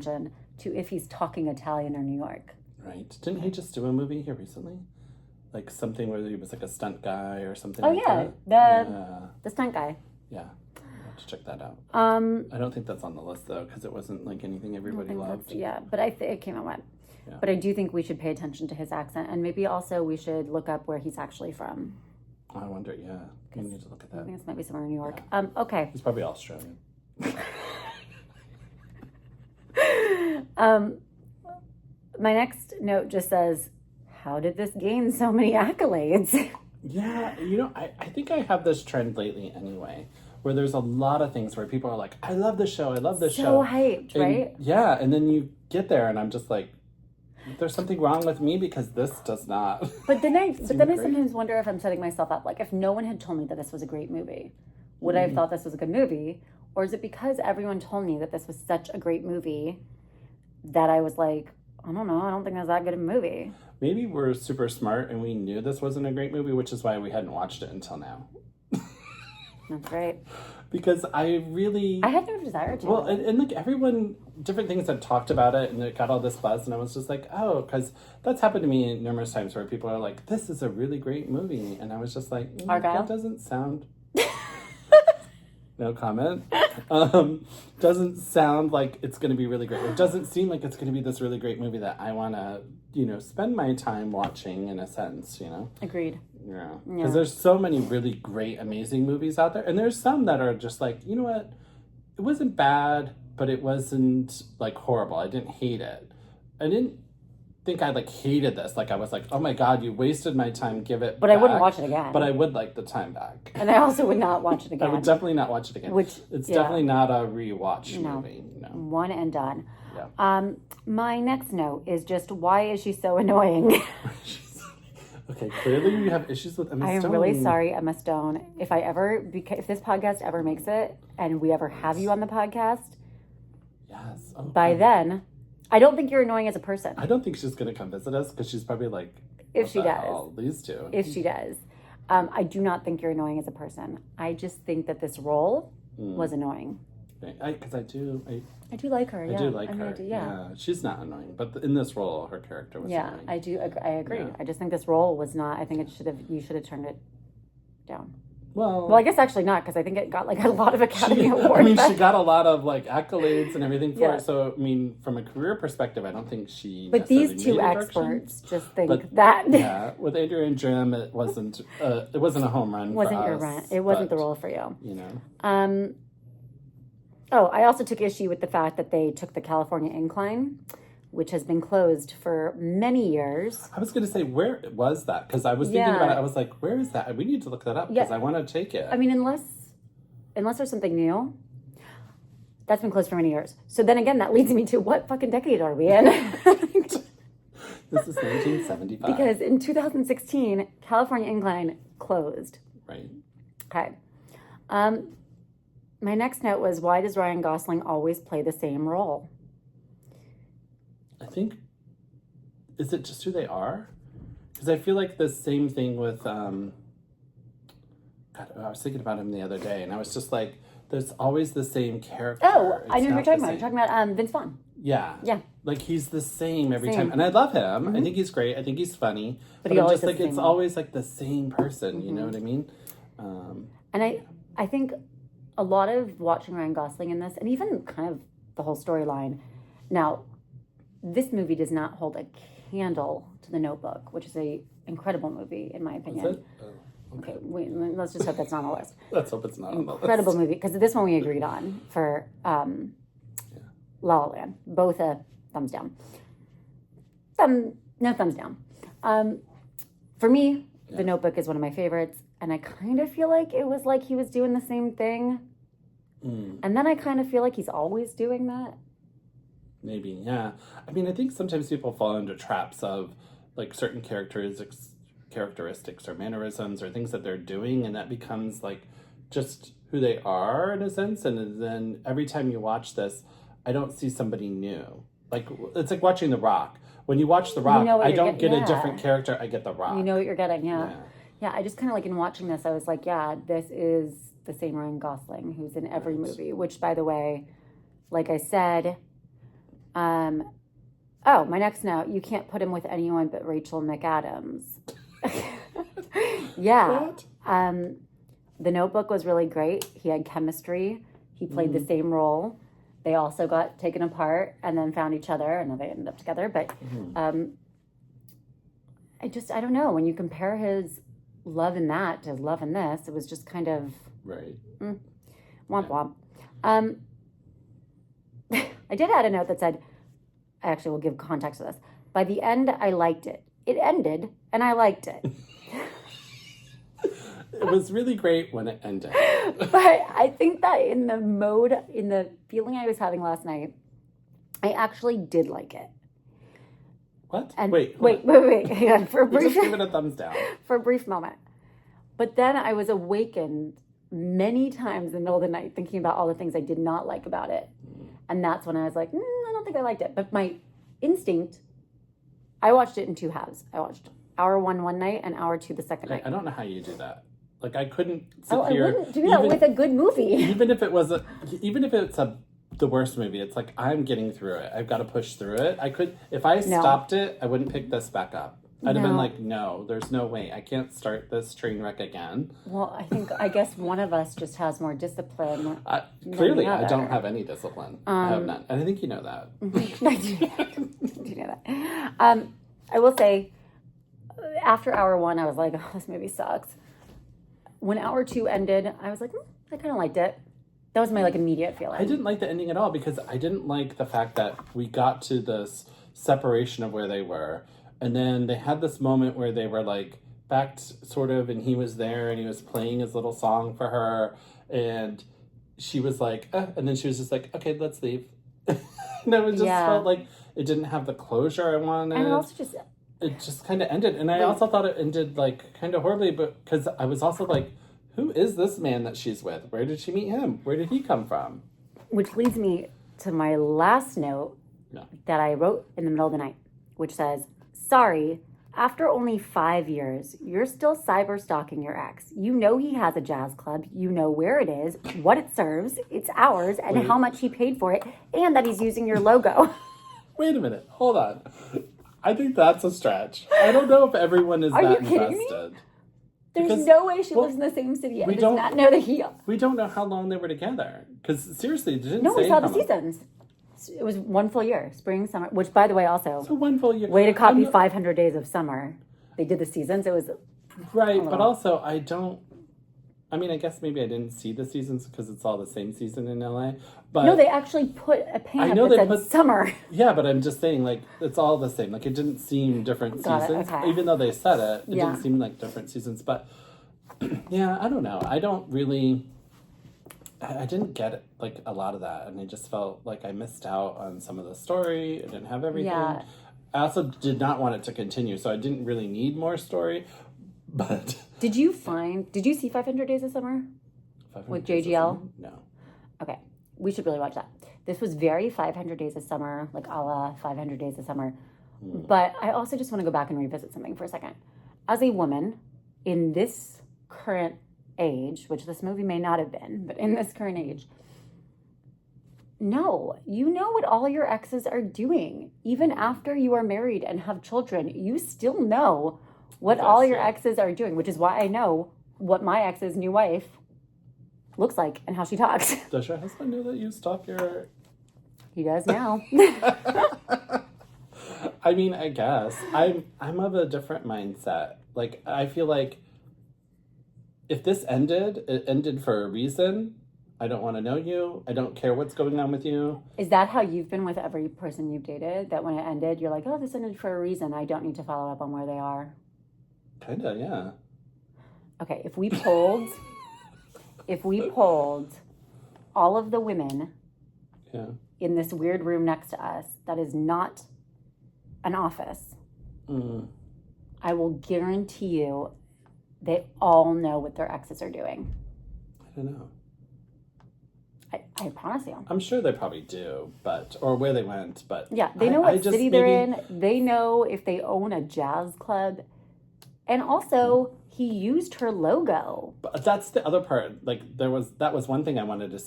attention to if he's talking Italian or New York. Right. Didn't he just do a movie here recently? Like something where he was like a stunt guy or something Oh, like yeah. that? The stunt guy. Yeah. I'll have to check that out. I don't think that's on the list, though, because it wasn't like anything everybody loved. Yeah, but it came out wet. Yeah. But I do think we should pay attention to his accent, and maybe also we should look up where he's actually from. I wonder, yeah. We need to look at that. I think this might be somewhere in New York. Yeah. Okay. He's probably Australian. My next note just says, how did this gain so many accolades? Yeah, I think I have this trend lately anyway, where there's a lot of things where people are like, I love this show, I love this show. So hyped, right? Yeah, and then you get there and I'm just like, there's something wrong with me because this does not. But then I sometimes wonder if I'm setting myself up. Like, if no one had told me that this was a great movie, would I have thought this was a good movie? Or is it because everyone told me that this was such a great movie that I was like, I don't know, I don't think that's that good a movie. Maybe we're super smart and we knew this wasn't a great movie, which is why we hadn't watched it until now. That's right. Because I had no desire to. Well, and like everyone, different things had talked about it and it got all this buzz and I was just like, oh, because that's happened to me numerous times where people are like, this is a really great movie. And I was just like, Argyle? That doesn't sound... No comment. Doesn't sound like it's going to be really great. It doesn't seem like it's going to be this really great movie that I want to, spend my time watching in a sense, Agreed. Yeah. Because there's so many really great, amazing movies out there. And there's some that are just like, you know what? It wasn't bad, but it wasn't like horrible. I didn't hate it. I didn't think I like hated this. Like I was like, oh my God, you wasted my time. Give it But back. I wouldn't watch it again. But I would like the time back. And I also would not watch it again. I would definitely not watch it again. It's definitely not a rewatch movie. No. One and done. Yeah. My next note is just, why is she so annoying? Okay, clearly you have issues with Emma Stone. I am really sorry, Emma Stone. If this podcast ever makes it and we ever have you on the podcast, yes. By then, I don't think you're annoying as a person. I don't think she's going to come visit us because she's probably like, if she does. hell, these two. If she does. I do not think you're annoying as a person. I just think that this role was annoying. Because I do like her. Yeah. I do like her. I do, yeah. She's not annoying, but in this role, her character was annoying. I do. I agree. Yeah. I just think this role was not. I think you should have turned it down. Well, I guess actually not, because I think it got like a lot of Academy Awards. I mean, she got a lot of like accolades and everything for Yeah. it. So, I mean, from a career perspective, I don't think she. But these two made experts just think that. Yeah, with Andrea and Jim, it wasn't a home run. Wasn't for your us, run. It wasn't the role for you. Oh, I also took issue with the fact that they took the California Incline, which has been closed for many years. I was going to say, where was that? Because I was thinking about it. I was like, where is that? We need to look that up because I want to take it. I mean, unless there's something new, that's been closed for many years. So then again, that leads me to, what fucking decade are we in? This is 1975. Because in 2016, California Incline closed. Right. Okay. My next note was, why does Ryan Gosling always play the same role? I think, is it just who they are? Because I feel like the same thing with, God, I was thinking about him the other day, and I was just like, there's always the same character. Oh, I know who you're talking about. You're talking about Vince Vaughn. Yeah. Yeah. Like, he's the same every time. And I love him. Mm-hmm. I think he's great. I think he's funny. But he I'm always just like, it's always like the same person. You know what I mean? And I think a lot of watching Ryan Gosling in this, and even kind of the whole storyline. Now, this movie does not hold a candle to The Notebook, which is a incredible movie, in my opinion. Is it? Oh, okay. Let's just hope that's not on the list. Let's hope it's not on the list. Incredible movie, because this one we agreed on for La La Land. Both a thumbs down. No thumbs down. For me, The Notebook is one of my favorites, and I kind of feel like it was like he was doing the same thing. And then I kind of feel like he's always doing that. Maybe, yeah. I mean, I think sometimes people fall into traps of like certain characteristics or mannerisms or things that they're doing, and that becomes like just who they are in a sense. And then every time you watch this, I don't see somebody new. Like, it's like watching The Rock. When you watch The Rock, I don't get a different character. I get The Rock. You know what you're getting, yeah. I just kind of like in watching this, I was like, yeah, this is the same Ryan Gosling who's in every movie, which, by the way, like I said, Oh, my next note. You can't put him with anyone but Rachel McAdams. Yeah. What? The Notebook was really great. He had chemistry. He played the same role. They also got taken apart and then found each other, and then they ended up together. But I don't know. When you compare his love in that to his love in this, it was just kind of Right. womp womp. I did add a note that said, I actually will give context to this. By the end, I liked it. It ended, and I liked it. It was really great when it ended. But I think that in the feeling I was having last night, I actually did like it. What? And wait. wait. Hang on, for a You brief, just give it a thumbs down. for a brief moment. But then I was awakened many times in the middle of the night thinking about all the things I did not like about it. And that's when I was like, I don't think I liked it. But my instinct, I watched it in two halves. I watched hour one night and hour 2 the second night. I don't know how you do that. Like, I couldn't sit I here. wouldn't do that with a good movie. Even if it's the worst movie, it's like, I'm getting through it. I've got to push through it. If I stopped it, I wouldn't pick this back up. I'd have been like, no, there's no way. I can't start this train wreck again. Well, I guess one of us just has more discipline. Clearly, the I other. don't have any discipline. I have none. And I think you know that. I do know that. I will say, after hour 1, I was like, oh, this movie sucks. When hour 2 ended, I was like, I kind of liked it. That was my immediate feeling. I didn't like the ending at all because I didn't like the fact that we got to this separation of where they were. And then they had this moment where they were back sort of, and he was there and he was playing his little song for her. And she was like, and then she was just like, okay, let's leave. And it was just felt like it didn't have the closure I wanted. And also it just kind of ended. And I also thought it ended kind of horribly, but because I was also like, who is this man that she's with? Where did she meet him? Where did he come from? Which leads me to my last note that I wrote in the middle of the night, which says, sorry, after only 5 years, you're still cyber stalking your ex. You know he has a jazz club. You know where it is, what it serves, its hours, and how much he paid for it, and that he's using your logo. Wait a minute. Hold on. I think that's a stretch. I don't know if everyone is that invested. There's no way she lives in the same city and does not know that he... We don't know how long they were together. Because seriously, it didn't say. No, we saw the seasons. It was 1 full year, spring, summer, which, by the way, also... So 1 full year. Way to copy 500 Days of Summer. They did the seasons. It was... Right, but also, I don't... I mean, I guess maybe I didn't see the seasons because it's all the same season in LA. But no, they actually put a pan up that said summer. Yeah, but I'm just saying, it's all the same. It didn't seem different seasons. Okay. Even though they said it, it didn't seem like different seasons. But, yeah, I don't know. I don't really... I didn't get a lot of that. And I just felt like I missed out on some of the story. I didn't have everything. Yeah. I also did not want it to continue, so I didn't really need more story. But... Did you see 500 Days of Summer with JGL? No. Okay. We should really watch that. This was very 500 Days of Summer, a la 500 Days of Summer. But I also just want to go back and revisit something for a second. As a woman in this current age, which this movie may not have been, but in this current age, no, you know what all your exes are doing. Even after you are married and have children, you still know what all your exes are doing, which is why I know what my ex's new wife looks like and how she talks. Does your husband know that you stalk your... He does now. I mean, I guess. I'm of a different mindset. I feel like if this ended, it ended for a reason. I don't want to know you. I don't care what's going on with you. Is that how you've been with every person you've dated? That when it ended, you're like, oh, this ended for a reason. I don't need to follow up on where they are. Kinda, yeah. Okay, if we polled all of the women in this weird room next to us that is not an office, I will guarantee you they all know what their exes are doing. I don't know. I promise you. I'm sure they probably do, or where they went, but... Yeah, they know what city they're in. They know if they own a jazz club. And also, he used her logo. But that's the other part. That was one thing I wanted to say.